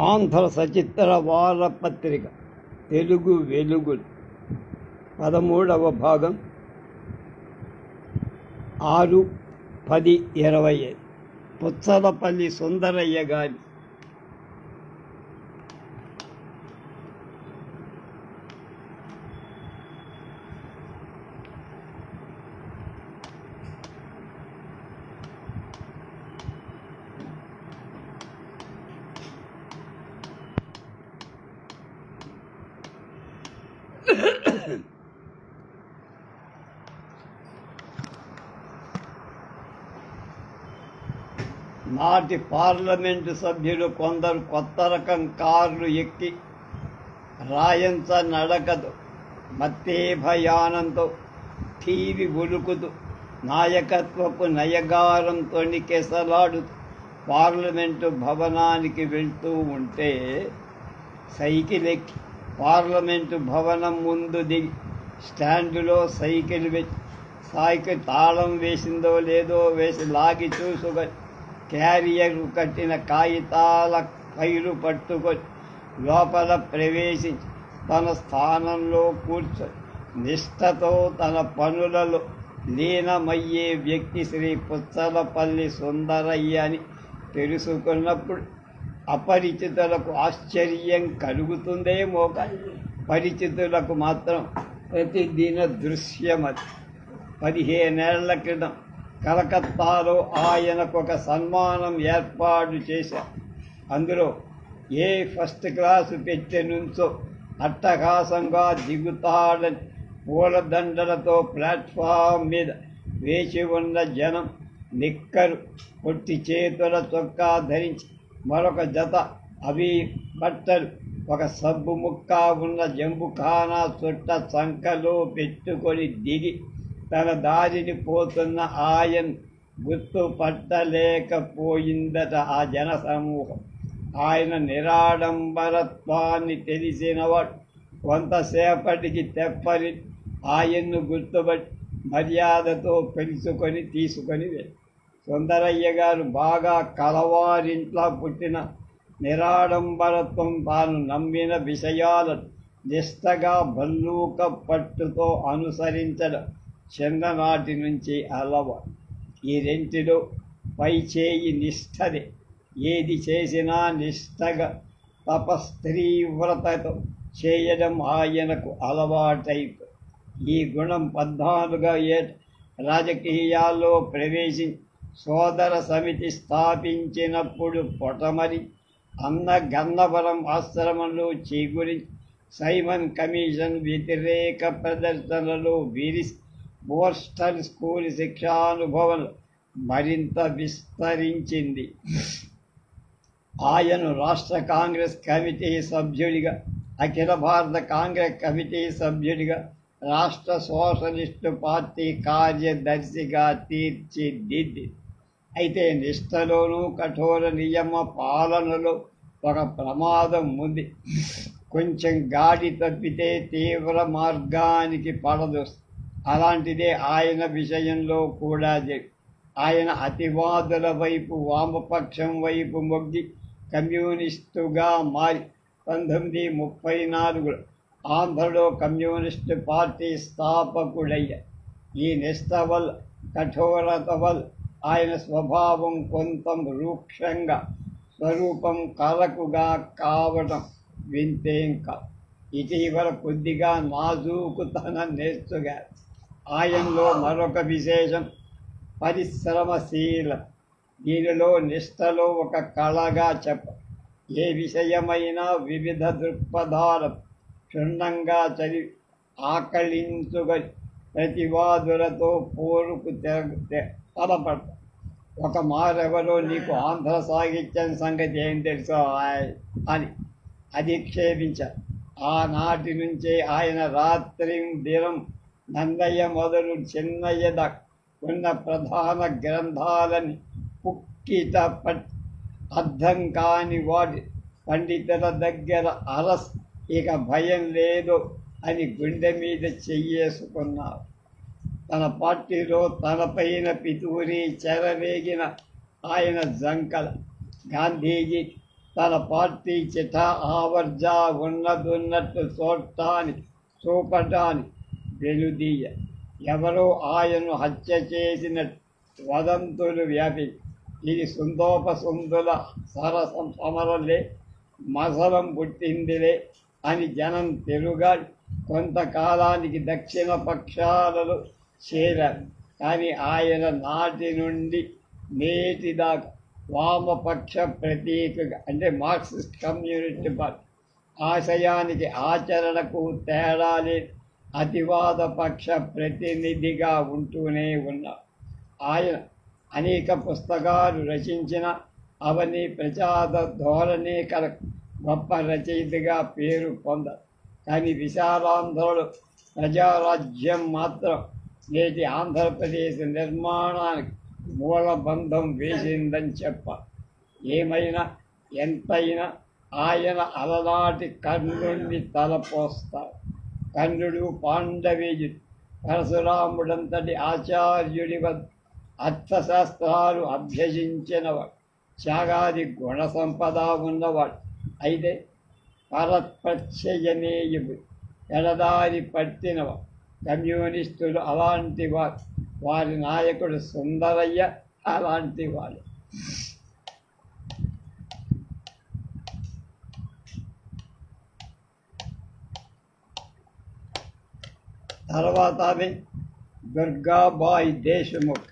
ఆంధ్ర సచిత్ర వారపత్రిక తెలుగు వెలుగులు 13వ భాగం 6/10/25 పుచ్చలపల్లి సుందరయ్య గారి నాటి పార్లమెంటు సభ్యులు కొందరు కొత్త రకం కార్లు ఎక్కి రాయంత నడకతో మత్తేభయానంతో టీవీ ఉలుకుతూ నాయకత్వపు నయగారం తొణికెసలాడుతూ పార్లమెంటు భవనానికి వెళ్తూ ఉంటే సైకిల్ ఎక్కి పార్లమెంటు భవనం ముందు దిగి స్టాండులో సైకిల్ పెట్టి సైకిల్ తాళం వేసిందో లేదో వేసి లాగి చూసుకొని క్యారియర్ కట్టిన కాగితాల ఫైలు పట్టుకొని లోపల ప్రవేశించి తన స్థానంలో కూర్చొని నిష్ఠతో తన పనులలో లీనమయ్యే వ్యక్తి శ్రీ పుచ్చలపల్లి సుందరయ్య అని తెలుసుకున్నప్పుడు అపరిచితులకు ఆశ్చర్యం కలుగుతుందేమో కానీ పరిచితులకు మాత్రం ప్రతిదిన దృశ్యమది. 15 ఏళ్ల క్రితం కలకత్తాలో ఆయనకు ఒక సన్మానం ఏర్పాటు చేశారు. అందులో ఏ ఫస్ట్ క్లాసు పెట్టె నుంచో అట్టహాసంగా దిగుతాడని పూలదండలతో ప్లాట్ఫామ్ మీద వేచి ఉన్న జనం నిక్కరు పొట్టి చేతుల చొక్కా ధరించి మరొక జత అవి బట్టలు ఒక సబ్బు ముక్క ఉన్న జంబుఖానా చుట్ట చంకలో పెట్టుకొని దిగి తన దారిని పోతున్న ఆయన గుర్తుపట్టలేకపోయిందట ఆ జన సమూహం. ఆయన నిరాడంబరత్వాన్ని తెలిసినవాడు కొంతసేపటికి తెప్పని ఆయన్ను గుర్తుపట్టి మర్యాదతో పిలుచుకొని తీసుకొని వెళ్ళి సుందరయ్య గారు బాగా కలవారింట్లో పుట్టిన నిరాడంబరత్వం తాను నమ్మిన విషయాలను నిష్టగా భల్లూక పట్టుతో అనుసరించడం చిన్ననాటి నుంచి అలవాటు. ఈ రెంటిలో పై చేయి నిష్ఠదే. ఏది చేసినా నిష్టగా తపస్త్రీవ్రతతో చేయడం ఆయనకు అలవాటైపు. ఈ గుణం 14 ఏట రాజకీయాల్లో ప్రవేశించి సోదర సమితి స్థాపించినప్పుడు పొటమరి అన్న గన్నవరం ఆశ్రమంలో చేకూరించి సైమన్ కమిషన్ వ్యతిరేక ప్రదర్శనలో విరిసి బోస్టన్ స్కూల్ శిక్షానుభవం మరింత విస్తరించింది. ఆయన రాష్ట్ర కాంగ్రెస్ కమిటీ సభ్యుడిగా, అఖిల భారత కాంగ్రెస్ కమిటీ సభ్యుడిగా, రాష్ట్ర సోషలిస్టు పార్టీ కార్యదర్శిగా తీర్చిదిద్ది. అయితే నిష్ఠలోనూ కఠోర నియమ పాలనలో ఒక ప్రమాదం ఉంది. కొంచెం గాడి తప్పితే తీవ్ర మార్గానికి పడదొస్తుంది. అలాంటిదే ఆయన విషయంలో కూడా ఆయన అతివాదుల వైపు, వామపక్షం వైపు మొగ్గి కమ్యూనిస్టుగా మారి 1934 ఆంధ్రలో కమ్యూనిస్టు పార్టీ స్థాపకుడయ్యారు. ఈ నిష్ఠ వల్ల, కఠోరత వల్ల ఆయన స్వభావం కొంత రూక్షంగా, స్వరూపం కలకుగా కావడం వింతేం కాదు. ఇటీవల కొద్దిగా నాజూకుతనం నేర్చుగారు. ఆయనలో మరొక విశేషం పరిశ్రమశీల. దీనిలో నిష్ఠలో ఒక కళగా ఏ విషయమైనా వివిధ దృక్పథాలు క్షుణ్ణంగా చదివి ఆకళించుకొని ప్రతివాదులతో పోరుకు తలపడతారు. ఒక మారెవరో నీకు ఆంధ్ర సాహిత్యం సంగతి ఏం తెలుసో అని అధిక్షేపించారు. ఆనాటి నుంచే ఆయన రాత్రి దినం నందయ్య మొదలు చిన్నయ్య దాకా ఉన్న ప్రధాన గ్రంథాలని పుక్కిట పట్టి అర్థం కాని వాటి పండితుల దగ్గర అరస్ ఇక భయం లేదు అని గుండె మీద చెయ్యేసుకున్నారు. తన పార్టీలో తనపైన పితూరి చెరవేగిన ఆయన జంకల గాంధీజీ తన పార్టీ చిఠా ఆవర్జా ఉన్నదున్నట్టు చూపటానికి వెలుదీయ ఎవరో ఆయన్ను హత్య చేసినట్టు వదంతులు వ్యాపి ఇది సుందోపసుందుల సరసం సమరలే మసలం పుట్టిందిలే అని జనం తిరుగాడి కొంతకాలానికి దక్షిణ పక్షాలలో చేరారు. కానీ ఆయన నాటి నుండి నేటి దాకా వామపక్ష ప్రతీకగా అంటే మార్క్సిస్ట్ కమ్యూనిస్ట్ పార్టీ ఆశయానికి ఆచరణకు తేడా లేని అతివాద పక్ష ప్రతినిధిగా ఉంటూనే ఉన్నారు. ఆయన అనేక పుస్తకాలు రచించిన అవని ప్రచార ధోరణి కల గొప్ప రచయితగా పేరు పొందారు. కానీ విశాలాంధ్రలో ప్రజారాజ్యం మాత్రం నేటి ఆంధ్రప్రదేశ్ నిర్మాణానికి మూలబంధం వేసిందని చెప్పాలి. ఏమైనా ఎంతైనా ఆయన అలనాటి కర్ణుడిని తలపోస్తారు. కర్ణుడు పాండవీయుడు పరశురాముడంతటి ఆచార్యుడి వద్ద అర్థశాస్త్రాలు అభ్యసించినవాడు, త్యాగాది గుణ సంపద ఉన్నవాడు. అయితే పరప్రత్యయనేయుడు ఎడదారి పట్టినవాడు. కమ్యూనిస్టులు అలాంటి వారు, వారి నాయకుడు సుందరయ్య అలాంటి వాడు. తర్వాత ఆమె దుర్గాబాయి దేశ్ముఖ్.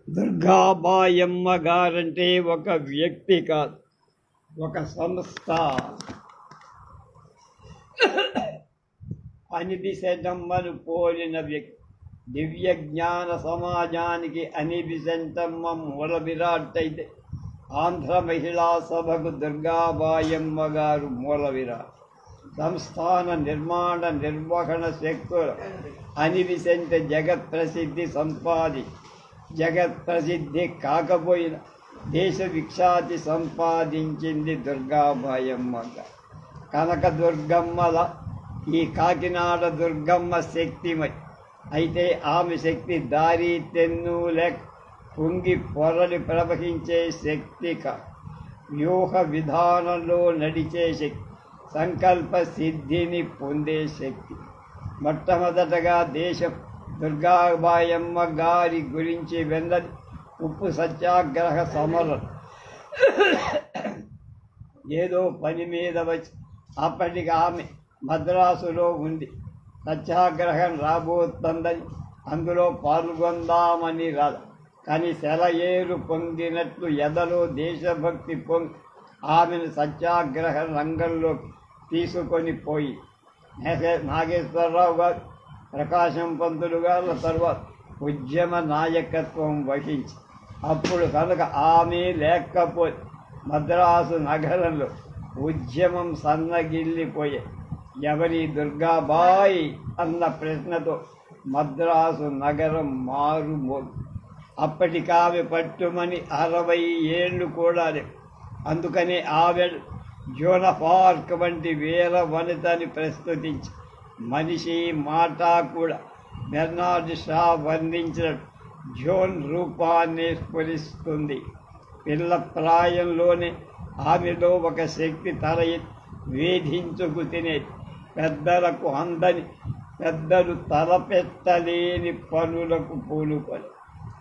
దుర్గాబాయమ్మ గారంటే ఒక వ్యక్తి కాదు, ఒక సంస్థ. అనిబిసెంటమ్మను పోలిన వ్యక్తి. దివ్య జ్ఞాన సమాజానికి అనిబిసెంటమ్మ మూల విరాట్ అయితే ఆంధ్ర మహిళా సభకు దుర్గాబాయమ్మ గారు మూల విరాట్. సంస్థాన నిర్మాణ నిర్వహణ శక్తులు అనిబిసెంట్ జగత్ ప్రసిద్ధి కాకపోయిన దేశ విఖ్యాతి సంపాదించింది దుర్గాబాయమ్మ గారు. కనకదుర్గమ్మల ఈ కాకినాడ దుర్గమ్మ శక్తిమై. అయితే ఆమె శక్తి దారి తెన్ను లేక పొంగి పొరలి ప్రవహించే శక్తి కాదు, వ్యూహ విధానంలో నడిచే శక్తి, సంకల్ప సిద్ధిని పొందే శక్తి. మొట్టమొదటగా దేశం దుర్గాబాయమ్మ గారి గురించి విన్నది ఉప్పు సత్యాగ్రహ సమరం. ఏదో పని మీద వచ్చి అప్పటికి ఆమె మద్రాసులో ఉంది. సత్యాగ్రహం రాబోతుందని అందులో పాల్గొందామని రాదు. కానీ సెలయేరు పొందినట్లు ఎదలో దేశభక్తి పొంది ఆమెను సత్యాగ్రహ రంగంలోకి తీసుకొని పోయి నాగేశ్వరరావు గారు, ప్రకాశం పంతులు గారు తర్వాత ఉద్యమ నాయకత్వం వహించి అప్పుడు కనుక ఆమె లేకపోతే మద్రాసు నగరంలో ఉద్యమం సన్నగిల్లిపోయే. ఎవరి దుర్గాబాయి అన్న ప్రశ్నతో మద్రాసు నగరం మారుమోగు. అప్పటికామె పట్టుమని 60 ఏళ్ళు కూడా లేవు. అందుకని ఆమె జోన్ ఆఫ్ ఆర్క్ వంటి వీర వనితని ప్రస్తుతించి మనిషి మాట కూడా బెర్నార్డ్ షా వర్ణించినట్టు జోన్ రూపాన్ని స్ఫురిస్తుంది. పిల్ల ప్రాయంలోనే ఆమెలో ఒక శక్తి తల వేధించుకు తినేది. పెద్దలకు అందని, పెద్దలు తలపెట్టలేని పనులకు పూనుకొని.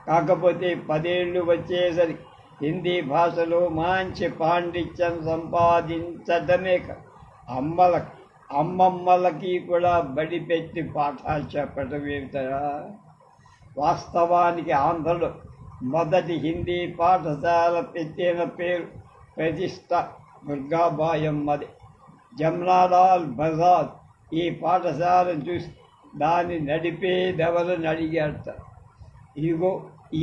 కాకపోతే 10 ఏళ్ళు వచ్చేసరికి హిందీ భాషలో మంచి పాండిత్యం సంపాదించడమే అమ్మమ్మలకి కూడా బడి పెట్టి పాఠాలు చెప్పడం ఏమిటా? వాస్తవానికి ఆంధ్రలో మొదటి హిందీ పాఠశాల పెట్టిన పేరు ప్రతిష్ట దుర్గాబాయమ్మది. జమ్నాలాల్ బజాజ్ ఈ పాఠశాల చూసి దాన్ని నడిపేదెవరని అడిగారట. ఇదిగో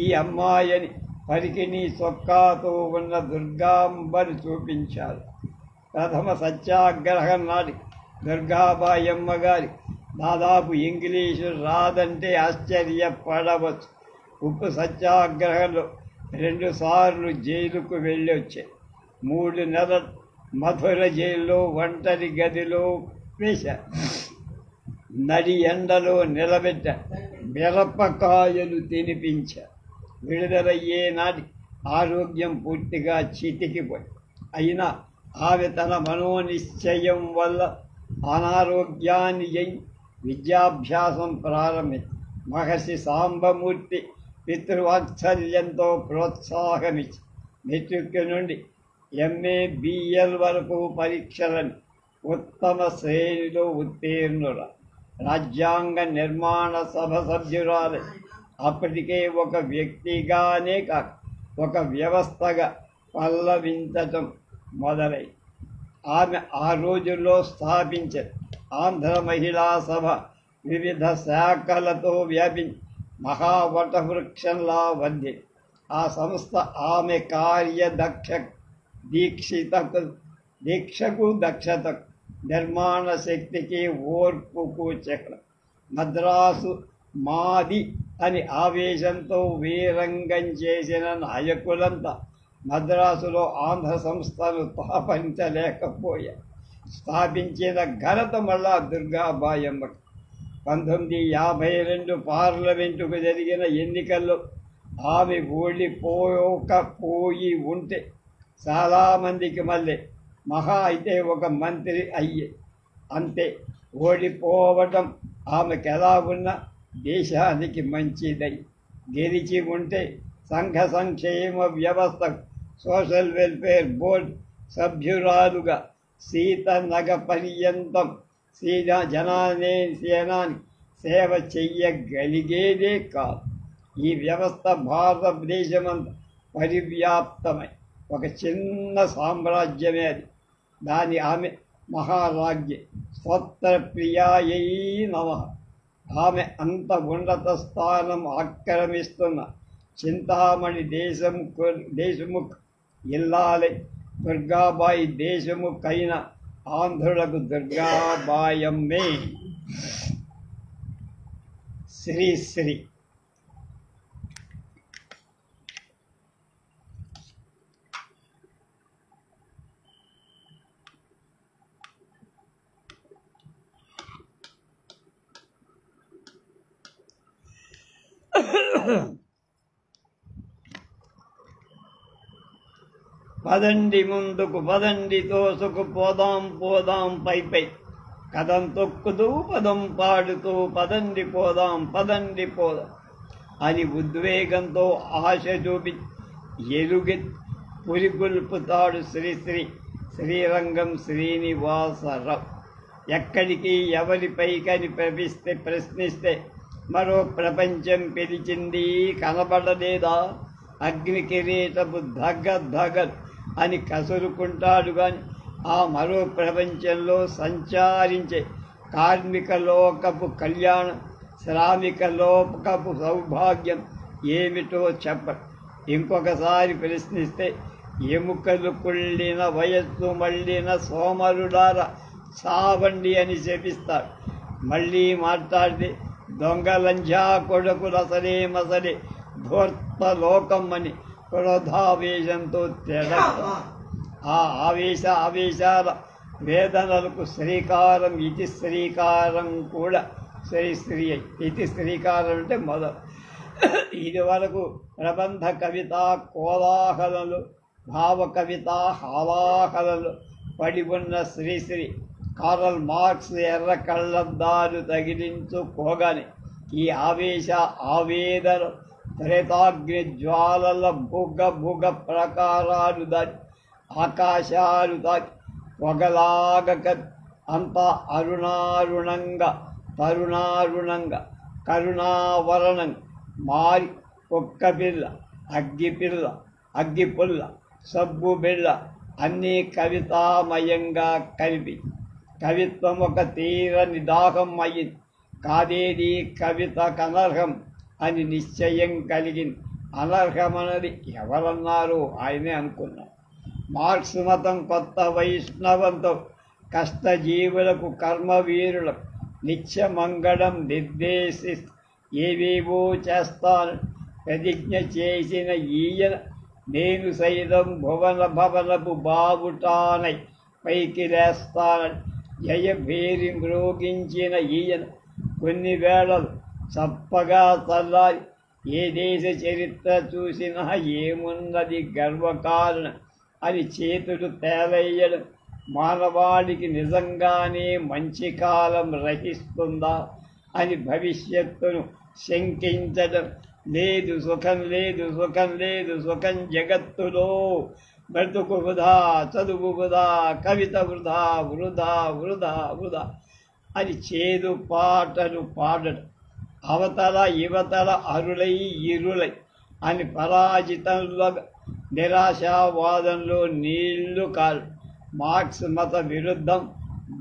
ఈ అమ్మాయిని పరికిణి చొక్కాతో ఉన్న దుర్గాంబని చూపించారు. ప్రథమ సత్యాగ్రహం నాటి దుర్గాబాయమ్మ గారి దాదాపు ఇంగ్లీషు రాదంటే ఆశ్చర్యపడవచ్చు. ఉప్పు సత్యాగ్రహంలో 2 సార్లు జైలుకు వెళ్ళొచ్చాయి. 3 నెలలు మధుర జైల్లో ఒంటరి గదిలో వేశారు. నడి ఎండలో నిలబెట్ట మిరపకాయలు తినిపించారు. విడుదలయ్యే నాటి ఆరోగ్యం పూర్తిగా చితికిపోయి, అయినా ఆమె తన మనోనిశ్చయం వల్ల అనారోగ్యాన్ని జయి విద్యాభ్యాసం ప్రారంభించి మహర్షి సాంబమూర్తి పితృవాత్సల్యంతో ప్రోత్సాహమిచ్చి మెట్రిక్ నుండి MA BL వరకు పరీక్షలను ఉత్తమ శ్రేణిలో ఉత్తీర్ణుల రాజ్యాంగ నిర్మాణ సభ సభ్యురాలు. అప్పటికే ఒక వ్యక్తిగానే కాక ఒక వ్యవస్థగా పల్లవించటం మొదలై ఆమె ఆ రోజుల్లో స్థాపించే ఆంధ్ర మహిళా సభ వివిధ శాఖలతో వ్యాపించి మహావటవృక్షంలా వంది. ఆ సంస్థ ఆమె దీక్షకు దక్షతకు నిర్మాణ శక్తికి ఓర్పుకు చక్రం. మద్రాసు మాది అని ఆవేశంతో వీరంగం చేసిన నాయకులంతా మద్రాసులో ఆంధ్ర సంస్థను స్థాపించలేకపోయారు. స్థాపించిన ఘనత మళ్ళా దుర్గాబాయమ్మకు. 1952 పార్లమెంటుకు జరిగిన ఎన్నికల్లో ఆమె ఓడిపోయి ఉంటే చాలామందికి మళ్ళీ మహా అయితే ఒక మంత్రి అయ్యే. అంతే. ఓడిపోవటం ఆమెకు ఎలా ఉన్నా దేశానికి మంచిదై, గెలిచి ఉంటే సంఘ సంక్షేమ వ్యవస్థ సోషల్ వెల్ఫేర్ బోర్డు సభ్యురాలుగా సీతనగ పర్యంతం సేనాని సేవ చెయ్యగలిగేదే కాదు. ఈ వ్యవస్థ భారతదేశమంతా పరివ్యాప్తమై ఒక చిన్న సామ్రాజ్యమే అది. దాని ఆమె మహారాజ్య స్వత్రప్రియాయై నమః. ఆమె అంత ఉన్నత స్థానం ఆక్రమిస్తున్న చింతామణి దేశముఖ్ ఇల్లాలే దుర్గాబాయి దేశముఖ్ అయిన ఆంధ్రులకు దుర్గాబాయమ్మే. శ్రీశ్రీ. పదండి ముందుకు, పదండి తోసుకు, పోదాం పై కదం తొక్కుతూ పదం పాడుతూ పదండి పోదాం అని ఉద్వేగంతో ఆశ చూపి ఎలుగె పురిగొల్పుతాడు శ్రీరంగం శ్రీనివాసరావు. ఎక్కడికి ఎవరిపైకని ప్రశ్నిస్తే మరో ప్రపంచం పిలిచింది కనబడలేదా, అగ్ని కిరీటపు ధగ అని కసురుకుంటాడు. కానీ ఆ మరో ప్రపంచంలో సంచారించే కార్మిక లోకపు కళ్యాణం, శ్రామిక లోకపు సౌభాగ్యం ఏమిటో చెప్ప. ఇంకొకసారి ప్రశ్నిస్తే ఎముకలు కుళ్ళిన వయస్సు మళ్ళిన సోమరుడార సావండి అని చెప్పిస్తాడు. మళ్ళీ మాట్లాడితే దొంగలంజా కొడుకులు అసలే ధూర్త లోకం అని క్రోధావేశంతో తెడతాడు. ఆ ఆవేశాల వేదనలకు శ్రీకారం ఇతి శ్రీకారం కూడా శ్రీ ఇతి శ్రీకారం అంటే మొదలు. ఇది వరకు ప్రబంధ కవిత కోలాహలలు, భావ కవిత హాలాహలలు పడి ఉన్న శ్రీశ్రీ కార్ల్ మార్క్స్ ఎర్ర కళ్ళద్దాలు తగిలించుకోగానే ఈ ఆవేదన త్రేతాగ్ని జ్వాలల భుగ ప్రకారాలు దాటి ఆకాశాలు తాకి పొగలాగక అంతా అరుణారుణంగా కరుణావరణం మారి కుక్కపిల్ల, అగ్గిపుల్ల, సబ్బు బిళ్ళ అన్నీ కవితామయంగా కలిపి కవిత్వం ఒక తీరని దాహం అయ్యింది. కాదేది కవిత కనర్హం అని నిశ్చయం కలిగింది. అనర్హమన్నది ఎవరన్నారు? ఆయనే అనుకున్నారు. మార్క్స్ మతం కొత్త వైష్ణవంతో కష్టజీవులకు కర్మవీరులకు నిత్యమంగళం నిర్దేశిస్తూ ఏవేవో చేస్తాను ప్రతిజ్ఞ చేసిన ఈయన నేను సైతం భువన భవనపు బావుటానై పైకి లేస్తానని జయభేరి మ్రోగించిన ఈయన కొన్ని వేళలు చప్పగా చల్లారి ఏ దేశ చరిత్ర చూసినా ఏమున్నది గర్వకారణం అని చేతులు తేలయ్యడం మానవాళికి నిజంగానే మంచి కాలం రహిస్తుందా అని భవిష్యత్తును శంకించడం లేదు సుఖం లేదు సుఖం లేదు సుఖం జగత్తులో బ్రతుకు వృధా చదువు వృధా కవిత వృధా వృధా వృధా వృధా అని చేదు పాటలు పాడడం అవతల యువతల అరులై ఇరులై అని పరాజితంలో నిరాశావాదంలో నీళ్లు కాదు మార్క్స్ మత విరుద్ధం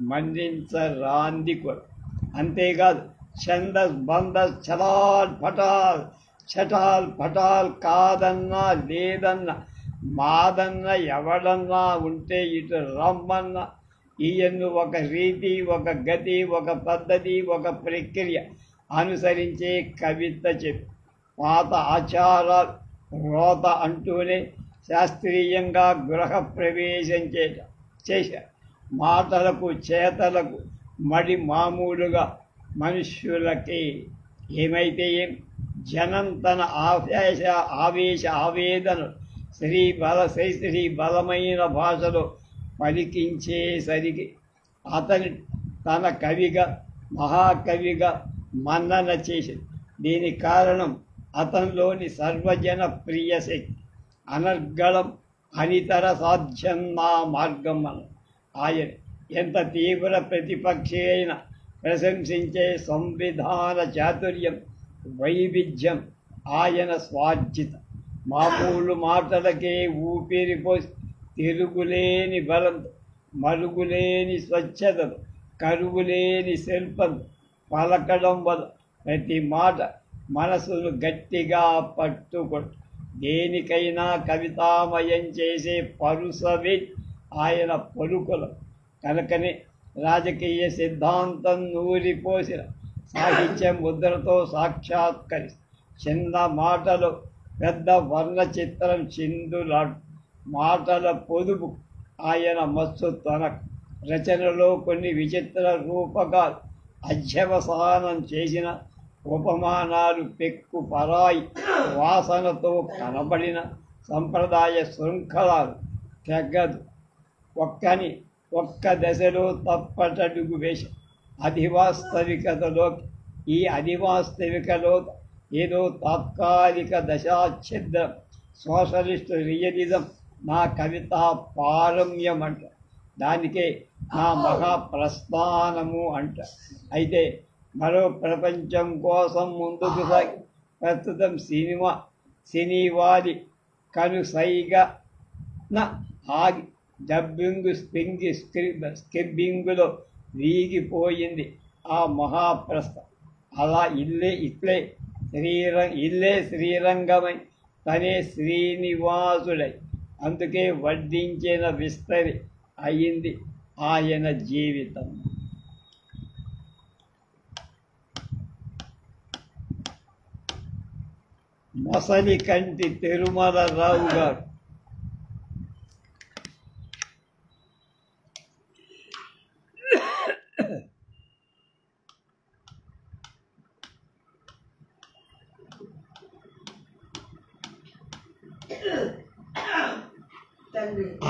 మన్నించరాంది కూడా. అంతేకాదు ఛందస్ బందస్ చలాల్ పటాల్ చటాల్ పటాల్ కాదన్నా లేదన్నా మాదన్న ఎవడన్నా ఉంటే ఇటు రమ్మన్న ఈయన్ను ఒక రీతి ఒక గతి ఒక పద్ధతి ఒక ప్రక్రియ అనుసరించే కవిత చెప్పి పాత ఆచారాలు రోత అంటూనే శాస్త్రీయంగా గృహ ప్రవేశం చేశారు. మాటలకు చేతలకు మడి మామూలుగా మనుష్యులకి ఏమైతే ఏం జనం తన ఆవేశ ఆవేదనలు శ్రీ బలమైన భాషలో పలికించేసరికి అతని తన కవిగా మహాకవిగా మన్నన చేసింది. దీనికి కారణం అతనిలోని సర్వజన ప్రియ శక్తి. అనర్గళం అనితర సాధ్యం నా మార్గం మనం ఆయన ఎంత తీవ్ర ప్రతిపక్షి అయినా ప్రశంసించే సంవిధాన చాతుర్యం వైవిధ్యం ఆయన స్వార్జితం. మామూలు మాటలకే ఊపిరిపోసి తిరుగులేని బలం మరుగులేని స్వచ్ఛతలు కరువులేని శిల్పం పలకడం వల్ల ప్రతి మాట మనసును గట్టిగా పట్టుకొట్టు దేనికైనా కవితామయం చేసే పరుసవి ఆయన పలుకులు. కనుకనే రాజకీయ సిద్ధాంతం నూరిపోసిన సాహిత్య ముద్రతో సాక్షాత్కరి చిన్న మాటలు పెద్ద వర్ణ చిత్రం చిందులాడు మాటల పొదుపు ఆయన మస్తు తనకు. రచనలో కొన్ని విచిత్ర రూపకాలు అధ్యవసానం చేసిన ఉపమానాలు పెక్కు పరాయి వాసనతో కనబడిన సంప్రదాయ శృంఖలాలు తెగదు ఒక్క దశలో తప్పటడుగు వేసి ఈ అధివాస్తవికలో ఏదో తాత్కాలిక దశాఛిద్రం సోషలిస్టు రియలిజం నా కవితా పారమ్యం అంట. దానికే నా మహాప్రస్థానము అంట. అయితే మరో ప్రపంచం కోసం ముందుకు సాగి ప్రస్తుతం సినీవాది కనుసైగ ఆగి డబ్బింగు స్క్రిబ్బింగులో వీగిపోయింది ఆ మహాప్రస్థం. అలా ఇల్లే శ్రీరంగమై తనే శ్రీనివాసుడై అందుకే వడ్డించిన విస్తరి అయింది ఆయన జీవితం. మొసలికంటి తిరుమలరావు గారు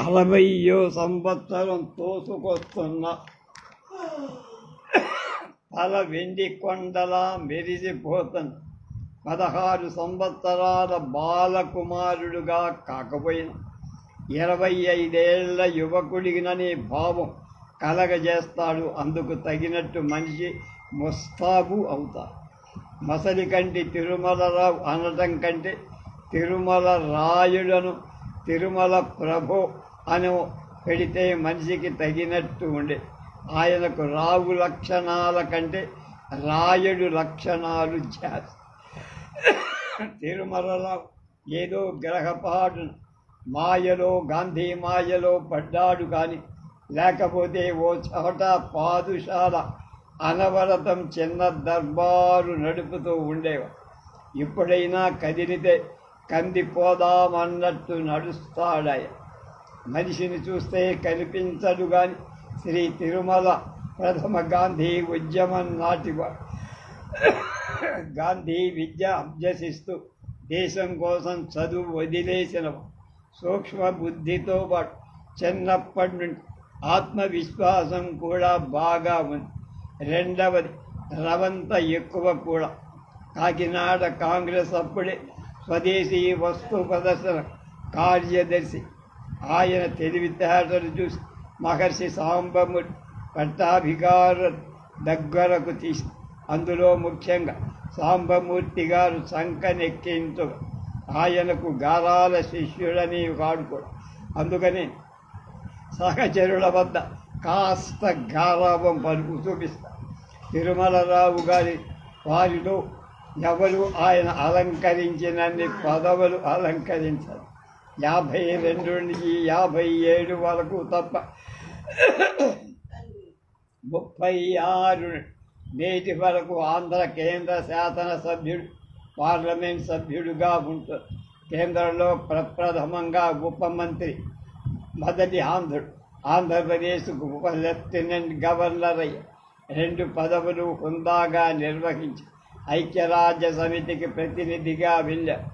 అరవయ్యో సంవత్సరం తోసుకొస్తున్న తల వెండి కొండలా మెరిసిపోతున్న 16 సంవత్సరాల బాలకుమారుడుగా కాకపోయినా 25 ఏళ్ల యువకుడిననే భావం కలగజేస్తాడు. అందుకు తగినట్టు మనిషి ముస్తాబు అవుతాడు. మసలికంటి తిరుమలరావు అనటం కంటే తిరుమల రాయుడను తిరుమల ప్రభు అని పెడితే మనిషికి తగినట్టు ఉండే. ఆయనకు రావు లక్షణాల కంటే రాయుడు లక్షణాలు జాస్తి. తిరుమలరావు ఏదో గ్రహపాటు మాయలో గాంధీ మాయలో పడ్డాడు కానీ లేకపోతే ఓ చోట పాదుశాల అనవరతం చిన్న దర్బారు నడుపుతూ ఉండేవాడు. ఎప్పుడైనా కదిలితే కందిపోదామన్నట్టు నడుస్తాడాయ. మనిషిని చూస్తే కనిపించడు గాని శ్రీ తిరుమల ప్రథమ గాంధీ ఉద్యమం నాటివాడు. గాంధీ విద్య అభ్యసిస్తూ దేశం కోసం చదువు వదిలేసిన సూక్ష్మ బుద్ధితో పాటు చిన్నప్పటి నుండి ఆత్మవిశ్వాసం కూడా బాగా ఉంది. రెండవది రవంత ఎక్కువ కూడా. కాకినాడ కాంగ్రెస్ అప్పుడే స్వదేశీ వస్తు ప్రదర్శన కార్యదర్శి. ఆయన తెలివితేటలు చూసి మహర్షి సాంబమూర్తి పట్టాభికారు దగ్గరకు తీసి అందులో ముఖ్యంగా సాంబమూర్తి గారు సంకనెక్కించు. ఆయనకు గారాల శిష్యుడని వాడుకోడు. అందుకని సహచరుల వద్ద కాస్త గారాభం పలుకు చూపిస్తారు. తిరుమలరావు గారి వారిలో ఎవరు ఆయన అలంకరించినన్ని పదవులు అలంకరించారు. 52 నుంచి 57 వరకు తప్ప 36 నేటి వరకు ఆంధ్ర కేంద్ర శాసనసభ్యుడు, పార్లమెంట్ సభ్యుడుగా ఉంటారు. కేంద్రంలో ప్రప్రథమంగా ఉప మంత్రి, మొదటి ఆంధ్రుడు. ఆంధ్రప్రదేశ్కు ఉప లెఫ్టినెంట్ గవర్నర్ అయ్యి 2 పదవులు హుందాగా నిర్వహించి ఐక్యరాజ్య సమితికి ప్రతినిధిగా వెళ్ళారు.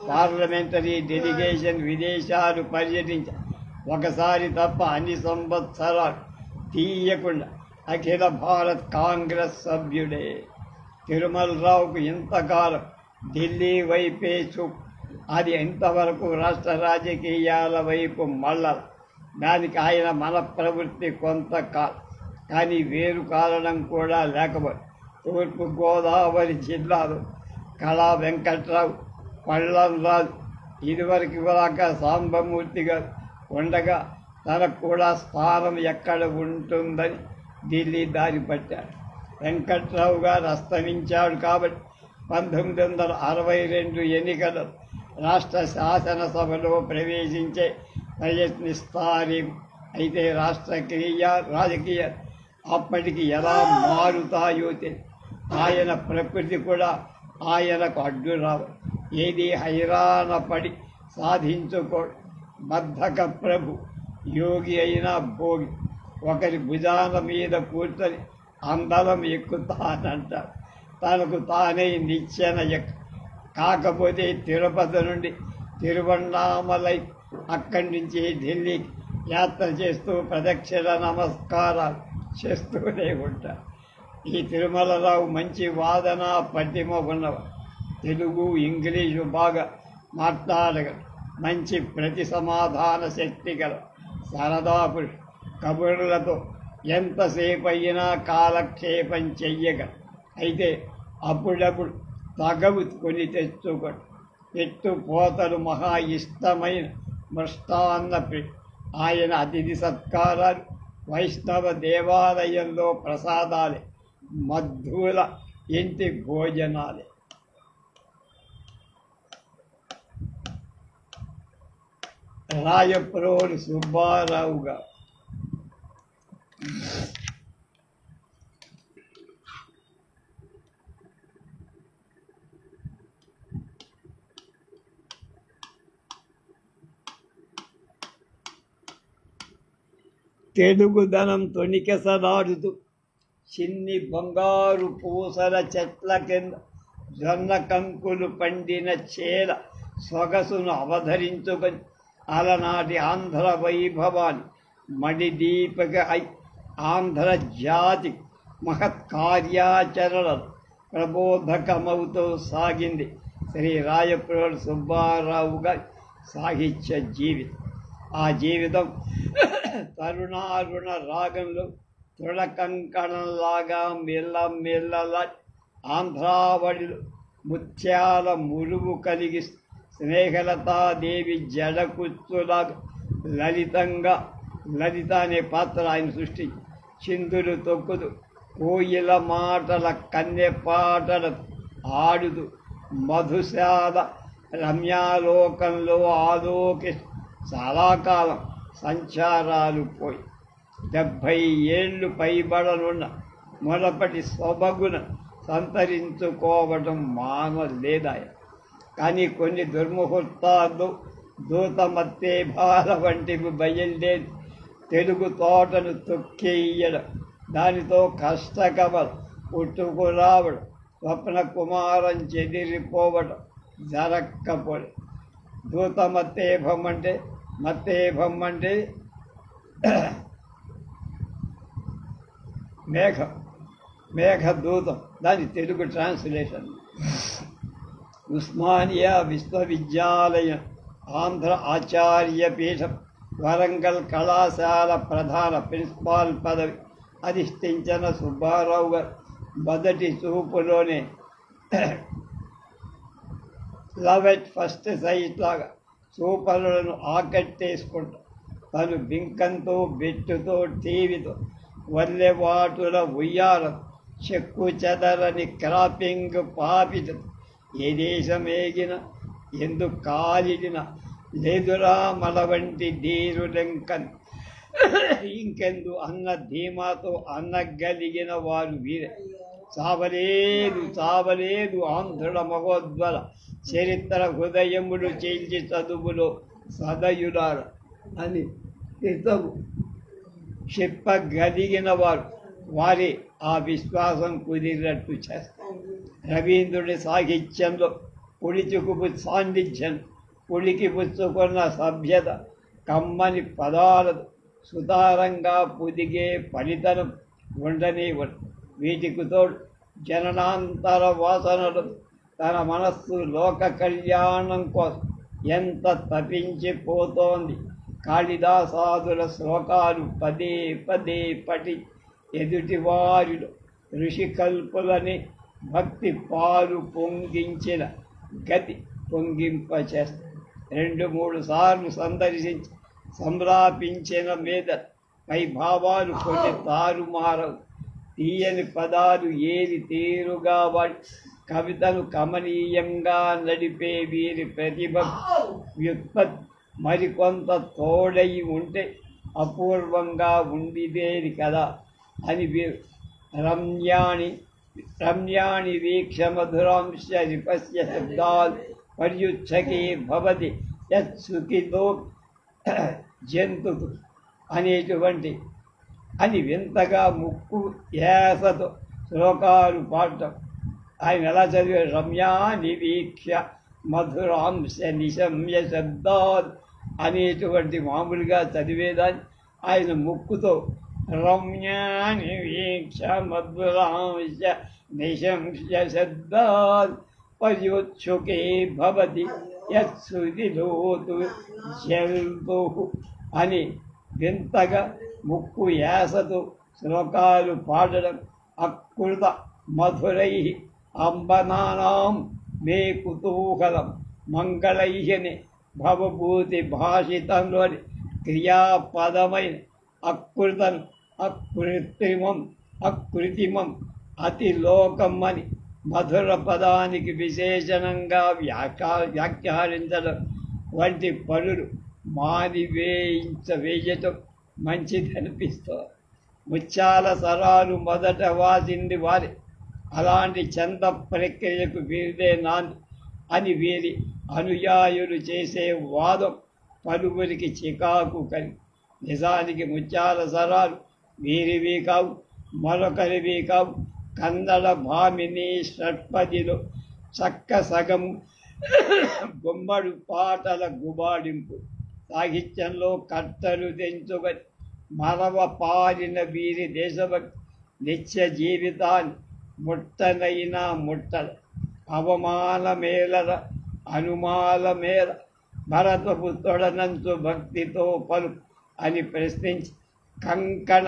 పార్లమెంటరీ డెలిగేషన్ విదేశాలు పర్యటించారు. ఒకసారి తప్ప అన్ని సంవత్సరాలు తీయకుండా అఖిల భారత్ కాంగ్రెస్ సభ్యుడే. తిరుమలరావుకు ఇంతకాలం ఢిల్లీ వైపే చూపు. అది ఇంతవరకు రాష్ట్ర రాజకీయాల వైపు మళ్ళల. దానికి ఆయన మన ప్రవృత్తి కొంతకాలం. కానీ వేరు కారణం కూడా లేకపోతే తూర్పు గోదావరి జిల్లాలో కళా వెంకట్రావు, పళ్ళంరాజు ఇదివరకు దాకా సాంబమూర్తి గారు ఉండగా తనకు కూడా స్థానం ఎక్కడ ఉంటుందని ఢిల్లీ దారి పట్టాడు. వెంకట్రావు గారు అస్తమించాడు కాబట్టి 1962 ఎన్నికలు రాష్ట్ర శాసనసభలో ప్రవేశించే ప్రయత్నిస్తారేమో. అయితే రాజకీయ అప్పటికి ఎలా మారుతాయో తెలియదు. ఆయన ప్రకృతి కూడా ఆయనకు అడ్డు రావు. ఏది హైరాణ పడి సాధించుకోడు. బద్ధక ప్రభు, యోగి అయినా భోగి. ఒకరి భుజాల మీద కూర్చొని అందలం ఎక్కుతానంటాడు. తనకు తానే నిచ్చెన కాకపోతే తిరుపతి నుండి తిరువణ్ణామలై, అక్కడి నుంచి ఢిల్లీకి యాత్ర చేస్తూ ప్రదక్షిణ నమస్కారాలు చేస్తూనే ఉంటారు. ఈ తిరుమలరావు మంచి వాదన పటిమ ఉన్నవాడు. తెలుగు, ఇంగ్లీషు బాగా మాట్లాడగలరు. మంచి ప్రతి సమాధాన శక్తి గల సరదా పురుషుడు. కబుర్లతో ఎంతసేపు అయినా కాలక్షేపం చెయ్యగలరు. అయితే అప్పుడప్పుడు తగవు కొని తెచ్చుకోడు. పెట్టుపోతలు మహా ఇష్టమైన మృష్టాన్న ఆయన అతిథి సత్కారాలు వైష్ణవ దేవాలయంలో ప్రసాదాలే, మధుల ఇంటి భోజనాలే. రాయప్రోలు సుబ్బారావు గారు తెలుగుదనం తొణికెసలాడుతూ చిన్ని బంగారు పూసల చెట్ల కింద జొన్న కంకులు పండిన చేల సొగసును అవధరించుకొని అలనాటి ఆంధ్ర వైభవాన్ని మణిదీపిక ఆంధ్ర జాతి మహత్కార్యాచరణలు ప్రబోధకమవుతూ సాగింది శ్రీ రాయప్రోలు సుబ్బారావు గారి సాహిత్య జీవితం. ఆ జీవితం తరుణారుణ రాగంలో తృణకంకణంలాగా మెల్లమెల్లలా ఆంధ్రావళిలో ముత్యాల మురువు కలిగి స్నేహలతాదేవి జడకుచ్చులాగా లలిత అనే పాత్ర ఆయన సృష్టించి చిందులు తొక్కుతూ కోయిల మాటల కన్నె పాటలు ఆడుతూ మధుశాల రమ్యాలోకంలో ఆలోకి చాలా కాలం సంచారాలు పోయి 70 ఏళ్ళు పైబడనున్న మొదపటి సొబగున సంతరించుకోవడం మానలేదాయ. కానీ కొన్ని దుర్ముహూర్తాలు దూతమత్తే బాల వంటివి బయలుదేరి తెలుగు తోటను తొక్కేయడం, దానితో కష్టకమలు పుట్టుకురావడం, స్వప్న కుమారం చెదిరిపోవడం జరక్కపోవడం. దూతమత్తేభం అంటే మేఘదూతం, దాని తెలుగు ట్రాన్స్లేషన్. ఉస్మానియా విశ్వవిద్యాలయం, ఆంధ్ర ఆచార్య పీఠం, వరంగల్ కళాశాల ప్రధాన ప్రిన్సిపాల్ పదవి అధిష్ఠించిన సుబ్బారావు గారు మొదటి చూపులోనే లవ్ ఎట్ ఫస్ట్ సైట్ లాగా చూపరులను ఆకట్టేసుకుంటాం. తను బింకంతో, బెట్టుతో, టీవీతో, వల్లెవాటుల ఉయ్యారం, చెక్కు చెదరని క్రాపింగ్ పాపిట, ఏ దేశమేగిన ఎందుకు కాలిడిన లేదురా మన వంటి ధీరులెంకన్ ఇంకెందు అన్న ధీమాతో అన్నగలిగిన వారు వీరే. చావలేదు ఆంధ్రుల మహోద్వల చరిత్ర హృదయములు చేల్చి చదువులో సదయులార అని హితవు చెప్పగలిగిన వారు వారి ఆ విశ్వాసం కుదిరినట్టు చేస్తారు. రవీంద్రుడి సాహిత్యంలో పులికి పుచ్చుకున్న సభ్యత, కమ్మని పదాలతో సుతారంగా పొదిగే ఫలితనం ఉండనివ్వడు. వీటికి తోడు జననాంతర వాసనలు, తన మనస్సు లోక కళ్యాణం కోసం ఎంత తపించిపోతోంది. కాళిదాసాదుల శ్లోకాలు పదే పటి ఎదుటివారిలో ఋషికల్పులని భక్తి పాలు పొంగించిన గతి పొంగింపచేస్తారు. 2-3 సార్లు సందర్శించి సంలాపించిన మీద పై భావాలు కొన్ని తారుమారవు. తీయని పదాలు ఏది తీరుగా వాడి కవితను కమనీయంగా నడిపే వీరి ప్రతిభ వ్యుత్పత్తి మరికొంత తోడై ఉంటే అపూర్వంగా ఉండిదేది కదా అని వీరు రమ్యాణి వీక్ష మధురాంశ రిపస్య శబ్దాలు పర్యుచ్ఛకే భవతి యత్సుఖితో జంతు అనేటువంటి అని వింతగా ముక్కు యాసతో శ్లోకాలు పాడటం. ఆయన ఎలా చదివారు? రమ్యాని వీక్ష మధురాంశ నిశమ్య శబ్దాలు అనేటువంటి మామూలుగా చదివేదాన్ని ఆయన ముక్కుతో రమ్యాని వీక్ష మధురాంశ నిశంశ శబ్దాలు పర్యోచ్ఛుకే భవతి యత్సుదిలోతు జల్తు అని వింతగా ముక్కు యాసతో శ్లోకాలు పాడడం. అకృత మధురై అంబనానాం మే కుతూహలం మంగళైహని భవభూతి భాషితంలోని క్రియాపదమైన అకృత్రిమం అతిలోకం అని మధుర పదానికి విశేషణంగా వ్యాఖ్యానించడం వంటి పనులు వేయటం మంచిదనిపిస్తుంది. ముత్యాల సరాలు మొదట వాసింది వారి, అలాంటి చంద ప్రక్రియకు వీరిదే నాంది అని వీరి అనుయాయులు చేసే వాదం పలువురికి చికాకు కలిగి. నిజానికి ముత్యాల సరాలు వీరివి కావు, మరొకరివి కావు. కన్నడ భామిని షట్పదిలో చక్క సగం గుమ్మడు పాటల గుబాడింపు, సాహిత్యంలో కట్టలు తెంచుకొని మరవ పారిన వీరి దేశభక్తి నిత్య జీవితాన్ని ముట్టనైనా ముట్టల. అవమానమేలర అనుమాల మేర భరతపుత్రుడనంచు భక్తితో పలు అని ప్రశ్నించి కంకణ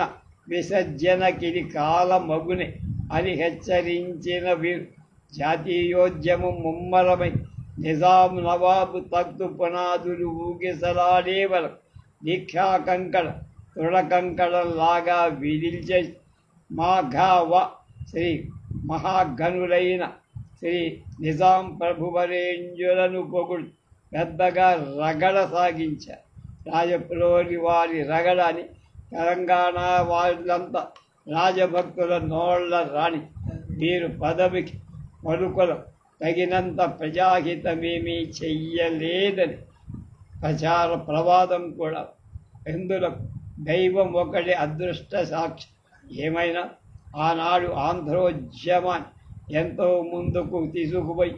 విసర్జనకిది కాలమగునే అని హెచ్చరించిన వీరు జాతీయోద్యమం ముమ్మరమై నిజాం నవాబు తగ్గు పునాదులు ఊగిసలాడేవరం దీక్షా కంకణ తృఢకంకణంలాగా విధిల్చే మాఘావ శ్రీ మహాగనులైన శ్రీ నిజాం ప్రభువరేంజులను పొగుడు పెద్దగా రగడ సాగించారు. రాజపురోని వారి రగడ అని తెలంగాణ వాళ్ళంతా రాజభక్తుల నోళ్ల రాణి. వీరు పదవికి పలుకుల తగినంత ప్రజాహితమేమీ చెయ్యలేదని ప్రచార ప్రవాదం కూడా. ఇందులో దైవం ఒకటి అదృష్ట సాక్షి. ఏమైనా ఆనాడు ఆంధ్రోద్యమాన్ని ఎంతో ముందుకు తీసుకుపోయి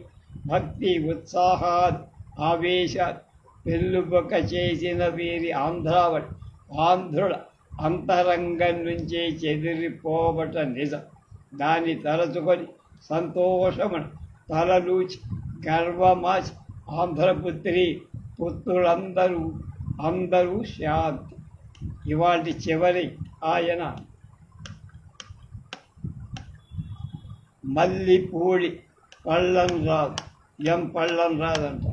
భక్తి ఉత్సాహాలు ఆవేశాలు పెళ్ళుబొక్క చేసిన వీరి ఆంధ్రుల అంతరంగం నుంచే చెదిరిపోవట నిజం. దాన్ని తలచుకొని సంతోషమును తలలూచి గర్వమాచి ఆంధ్రపుత్రి పుత్రులందరూ శాంతి. ఇవాటి చివరి ఆయన మల్లిపూడి పళ్ళంరాజు, ఎం పళ్ళంరాజు అంట.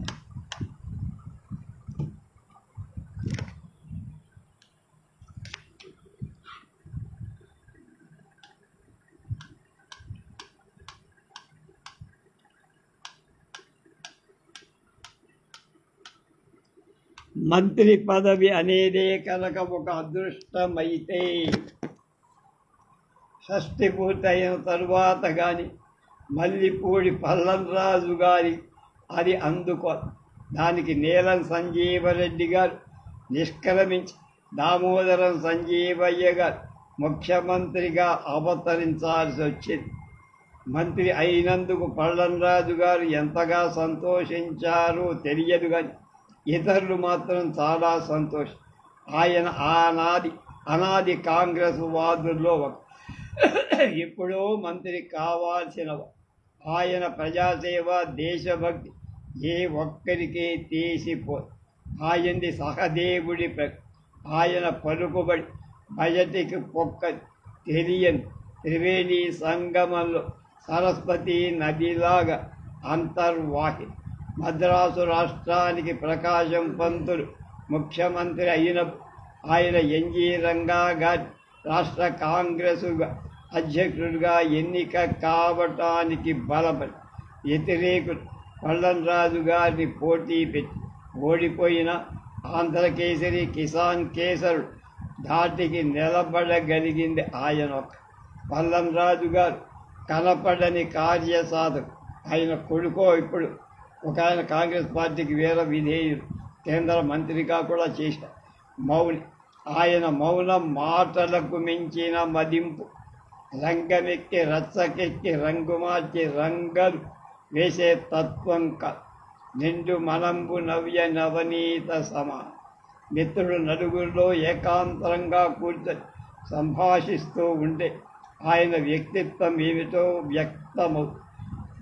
మంత్రి పదవి అనేదే కనుక ఒక అదృష్టమైతే షష్ఠి పూర్తయిన తరువాత కానీ మల్లిపూడి పల్లంరాజు గారి అది అందుకో. దానికి నీలం సంజీవరెడ్డి గారు నిష్క్రమించి దామోదరం సంజీవయ్య గారు ముఖ్యమంత్రిగా అవతరించాల్సి వచ్చింది. మంత్రి అయినందుకు పల్లంరాజు గారు ఎంతగా సంతోషించారో తెలియదు కానీ ఇతరులు మాత్రం చాలా సంతోషం. ఆయన అనాది కాంగ్రెస్ వాదుల్లో ఒక. ఎప్పుడో మంత్రి కావాల్సిన ఆయన ప్రజాసేవ దేశభక్తి ఏ ఒక్కరికే తీసిపోదు. ఆయనది సహదేవుడి ఆయన పలుకుబడి బయటికి పొక్క తెలియని త్రివేణి సంగమంలో సరస్వతి నదిలాగా అంతర్వాహి. మద్రాసు రాష్ట్రానికి ప్రకాశం పంతులు ముఖ్యమంత్రి అయినప్పుడు ఆయన ఎన్జీ రంగా గారి రాష్ట్ర కాంగ్రెసుగా అధ్యక్షుడిగా ఎన్నిక కావటానికి బలపడి వ్యతిరేకుడు పల్లంరాజు గారిని పోటీ పెట్టి ఓడిపోయిన ఆంధ్రకేసరి కిసాన్ కేసరుడు ధాటికి నిలబడగలిగింది ఆయన ఒక. పల్లంరాజు గారు కనపడని కార్యసాధకు. ఆయన కొడుకో ఇప్పుడు ఒక ఆయన కాంగ్రెస్ పార్టీకి వేరే విధేయుడు కేంద్ర మంత్రిగా కూడా చేశారు. మౌని ఆయన మౌనం మాటలకు మించిన మదింపు. రంగమెక్కి రచ్చకెక్కి రంగు మార్చి రంగలు వేసే తత్వం నిండు మనంబు నవ్య నవనీత సమానం. మిత్రుడు నలుగురిలో ఏకాంతరంగా కూర్చొని సంభాషిస్తూ ఉంటే ఆయన వ్యక్తిత్వం ఏమిటో వ్యక్తమవు.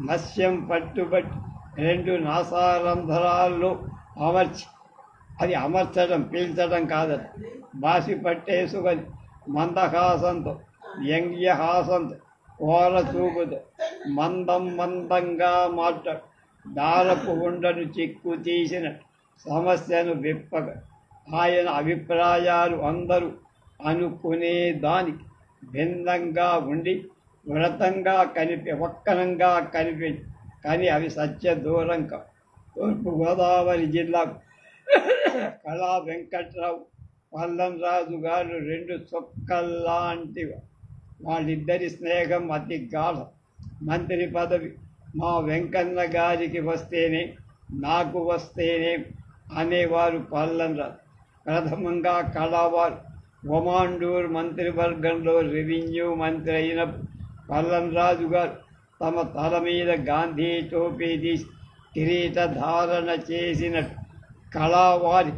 మత్స్యం పట్టుబట్టి రెండు నాసారంధ్రాల్లో అమర్చి, అది అమర్చడం పీల్చడం కాదట, బాసి పట్టేసుకొని మందహాసంతో వ్యంగ్యహాసంతో కోర చూపుతో మందంగా మాట్లాడు దారపు ఉండను చిక్కు తీసిన సమస్యను విప్పక. ఆయన అభిప్రాయాలు అందరూ అనుకునే దానికి భిన్నంగా ఉండి వక్కనంగా కనిపి కానీ అవి సత్య దూరం కావు. తూర్పుగోదావరి జిల్లా కళా వెంకట్రావు పల్లంరాజు గారు రెండు చుక్కల్లాంటివి. వాళ్ళిద్దరి స్నేహం అతి గాఢం. మంత్రి పదవి మా వెంకన్న గారికి వస్తేనే నాకు వస్తేనే అనేవారు పల్లంరాజు. ప్రథమంగా కళావారు ఒమాండూర్ మంత్రివర్గంలో రెవెన్యూ మంత్రి అయినప్పుడు పల్లంరాజు గారు తమ తల మీద గాంధీ టోపీ తీసి కిరీట ధారణ చేసినట్టు కళావారి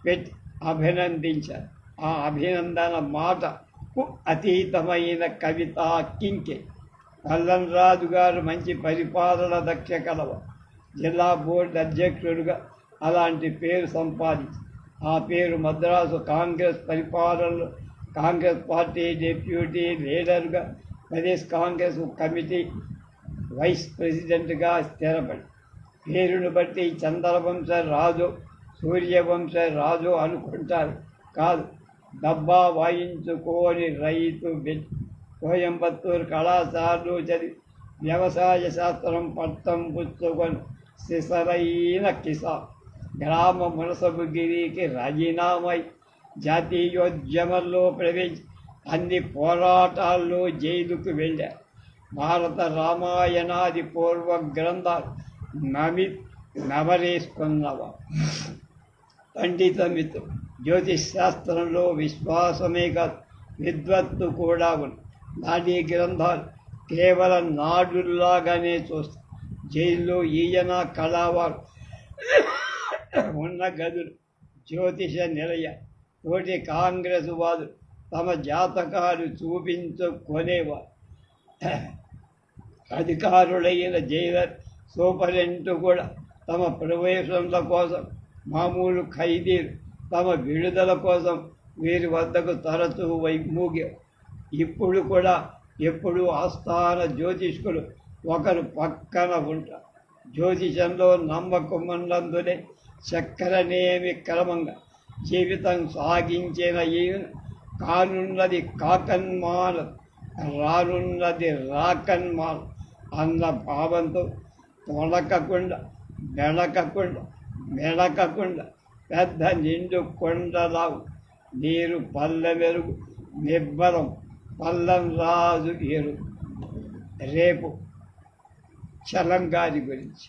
పెట్టి అభినందించారు. ఆ అభినందన మాటకు అతీతమైన కవిత కింకే. పల్లంరాజు గారు మంచి పరిపాలన దక్ష కలవారు. జిల్లా బోర్డు అధ్యక్షుడిగా అలాంటి పేరు సంపాదించి ఆ పేరు మద్రాసు కాంగ్రెస్ పరిపాలనలో కాంగ్రెస్ పార్టీ డిప్యూటీ లీడర్గా ప్రదేశ్ కాంగ్రెస్ కమిటీ వైస్ ప్రెసిడెంట్గా స్థిరపడి పేరును బట్టి చంద్రవంశ రాజు సూర్యవంశ రాజు అనుకుంటారు. కాదు, డబ్బా వాయించుకోని రైతు బిడ్డ. కోయంబత్తూరు కళాశాలలో చదివి వ్యవసాయ శాస్త్రం పట్టం పుచ్చుకొని సిసరైన కిసాన్. గ్రామ మునసబుగిరికి రాజీనామై జాతీయోద్యమంలో ప్రవేశించి అన్ని పోరాటాల్లో జైలుకు వెళ్ళారు. భారత రామాయణాది పూర్వ గ్రంథాలు నవరేసుకున్నవా. పండిత మిత్రుడు జ్యోతిష్ శాస్త్రంలో విశ్వాసమే కాదు విద్వత్తు కూడా ఉంది. నాటి గ్రంథాలు కేవలం నాడుల్లాగానే చూస్తాం. జైల్లో ఈయన కళావారు ఉన్న గదులు జ్యోతిష నిలయ. తోటి కాంగ్రెస్ వారు తమ జాతకాలు చూపించుకునేవారు. అధికారులైన జైలర్ సూపరింటెండెంట్ కూడా తమ ప్రవేశంల కోసం, మామూలు ఖైదీలు తమ విడుదల కోసం వీరి వద్దకు తరచూ మూగే. ఇప్పుడు కూడా ఎప్పుడు ఆస్థాన జ్యోతిష్కులు ఒకరు పక్కన ఉంటారు. జ్యోతిషంలో నమ్మకం ఉన్నందునే చక్రనేమి క్రమంగా జీవితం సాగించిన ఈయన కానున్నది కాకన్మాల, రానున్నది రాకన్మాల అన్న భావంతో తొలకకుండా మెడకకుండా పెద్ద నిండు కొండలావు నీరు పల్లె మెరుగు నిబ్బరం పల్లం రాజు ఎరుగు. రేపు చలంగారి గురించి.